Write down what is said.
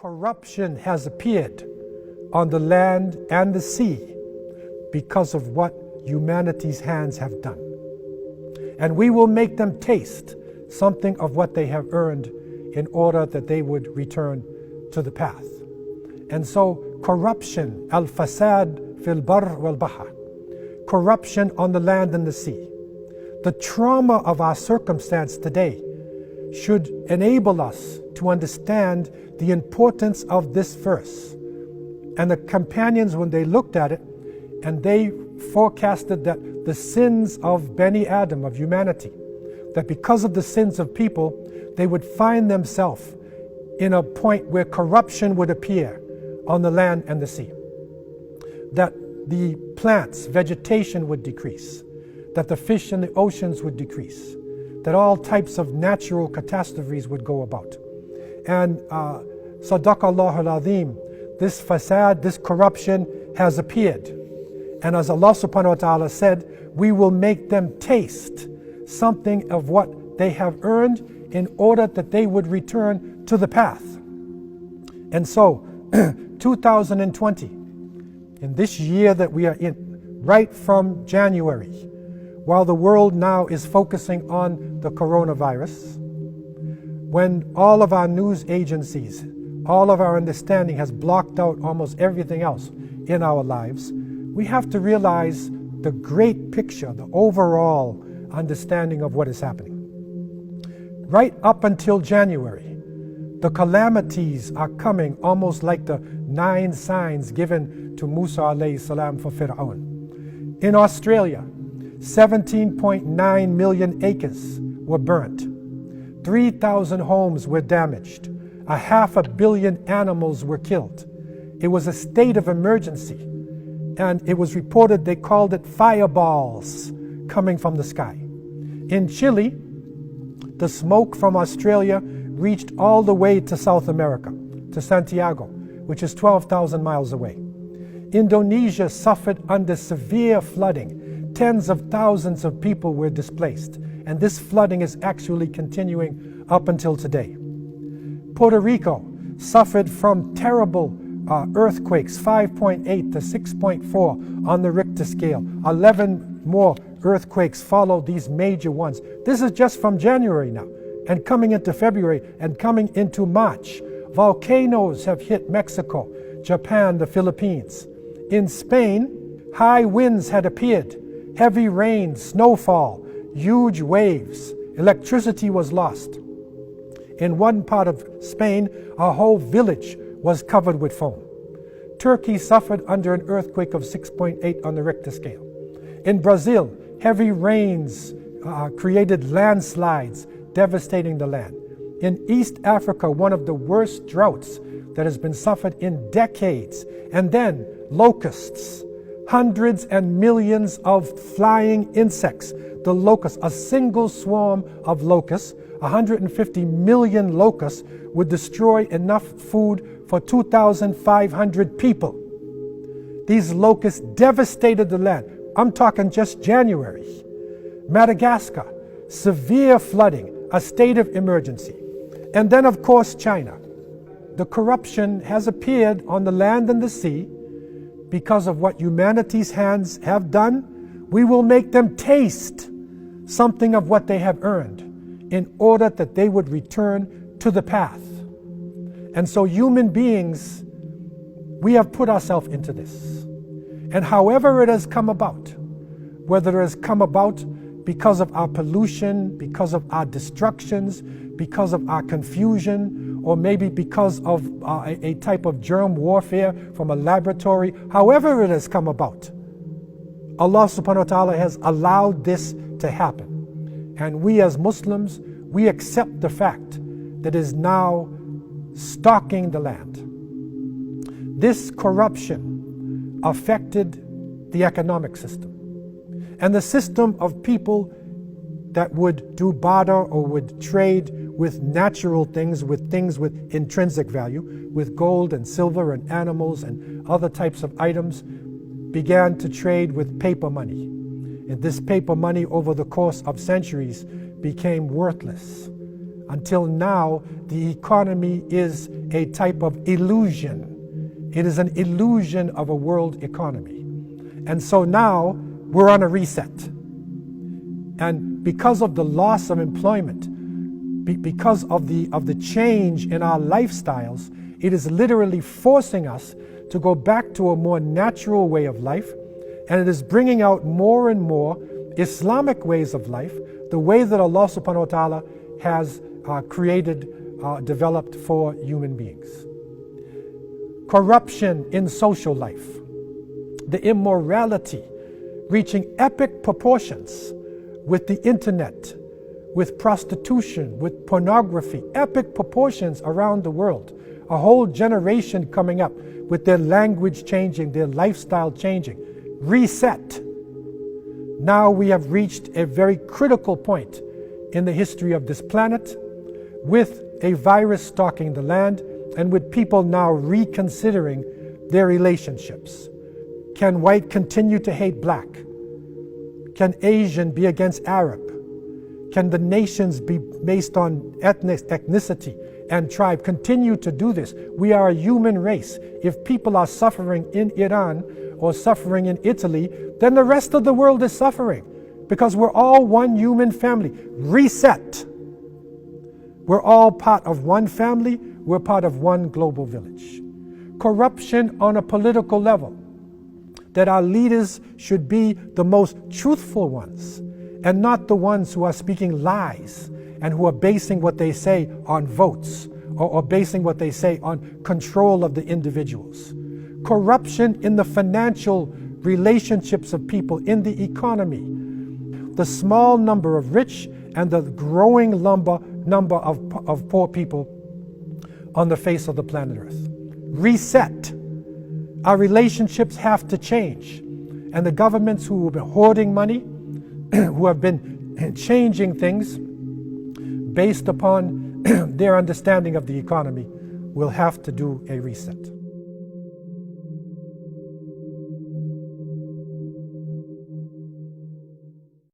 Corruption has appeared on the land and the sea because of what humanity's hands have done. And we will make them taste something of what they have earned in order that they would return to the path. And so corruption, al-fasad fil barr wal bahr, corruption on the land and the sea. The trauma of our circumstance today should enable us to understand the importance of this verse. And the companions, when they looked at it, and they forecasted that the sins of Bani Adam, of humanity, that because of the sins of people, they would find themselves in a point where corruption would appear on the land and the sea. That the plants, vegetation would decrease, that the fish in the oceans would decrease, that all types of natural catastrophes would go about. And Sadaqallahu al-Azim, this fasad, this corruption has appeared. And as Allah subhanahu wa ta'ala said, we will make them taste something of what they have earned in order that they would return to the path. And so, 2020, in this year that we are in, right from January, while the world now is focusing on the coronavirus, when all of our news agencies, all of our understanding has blocked out almost everything else in our lives, we have to realize the great picture, the overall understanding of what is happening. Right up until January, the calamities are coming almost like the 9 signs given to Musa alayhi salam for Fir'aun. In Australia, 17.9 million acres were burnt. 3,000 homes were damaged. 500 million animals were killed. It was a state of emergency. And it was reported they called it fireballs coming from the sky. In Chile, the smoke from Australia reached all the way to South America, to Santiago, which is 12,000 miles away. Indonesia suffered under severe flooding. Tens of thousands of people were displaced, and this flooding is actually continuing up until today. Puerto Rico suffered from terrible earthquakes, 5.8 to 6.4 on the Richter scale. 11 more earthquakes followed these major ones. This is just from January now, and coming into February, and coming into March. Volcanoes have hit Mexico, Japan, the Philippines. In Spain, high winds had appeared, heavy rain, snowfall, huge waves. Electricity was lost. In one part of Spain, a whole village was covered with foam. Turkey suffered under an earthquake of 6.8 on the Richter scale. In Brazil, heavy rains created landslides, devastating the land. In East Africa, one of the worst droughts that has been suffered in decades. And then locusts, hundreds and millions of flying insects. The locusts, a single swarm of locusts, 150 million locusts would destroy enough food for 2,500 people. These locusts devastated the land. I'm talking just January. Madagascar, severe flooding, a state of emergency. And then, of course, China. The corruption has appeared on the land and the sea because of what humanity's hands have done. We will make them taste something of what they have earned in order that they would return to the path. And so human beings, we have put ourselves into this. And however it has come about, whether it has come about because of our pollution, because of our destructions, because of our confusion, or maybe because of a type of germ warfare from a laboratory, however it has come about, Allah subhanahu wa ta'ala has allowed this to happen. And we as Muslims, we accept the fact that it is now stalking the land. This corruption affected the economic system. And the system of people that would do barter or would trade with natural things with intrinsic value, with gold and silver and animals and other types of items, began to trade with paper money. And this paper money over the course of centuries became worthless. until now, the economy is a type of illusion. It is an illusion of a world economy. And so now we're on a reset. And because of the loss of employment, because of the change in our lifestyles, it is literally forcing us to go back to a more natural way of life, and it is bringing out more and more Islamic ways of life, the way that Allah subhanahu wa ta'ala has developed for human beings. Corruption in social life, the immorality reaching epic proportions with the internet, with prostitution, with pornography, epic proportions around the world. A whole generation coming up with their language changing, their lifestyle changing. Reset. Now we have reached a very critical point in the history of this planet, with a virus stalking the land and with people now reconsidering their relationships. Can white continue to hate black? Can Asian be against Arab? Can the nations be based on ethnicity and tribe continue to do this? We are a human race. If people are suffering in Iran or suffering in Italy, then the rest of the world is suffering, because we're all one human family. Reset. We're all part of one family. We're part of one global village. Corruption on a political level, that our leaders should be the most truthful ones and not the ones who are speaking lies and who are basing what they say on votes or basing what they say on control of the individuals. Corruption in the financial relationships of people, in the economy. The small number of rich and the growing number of poor people on the face of the planet Earth. Reset. Our relationships have to change. And the governments who have been hoarding money, who have been changing things based upon their understanding of the economy, will have to do a reset.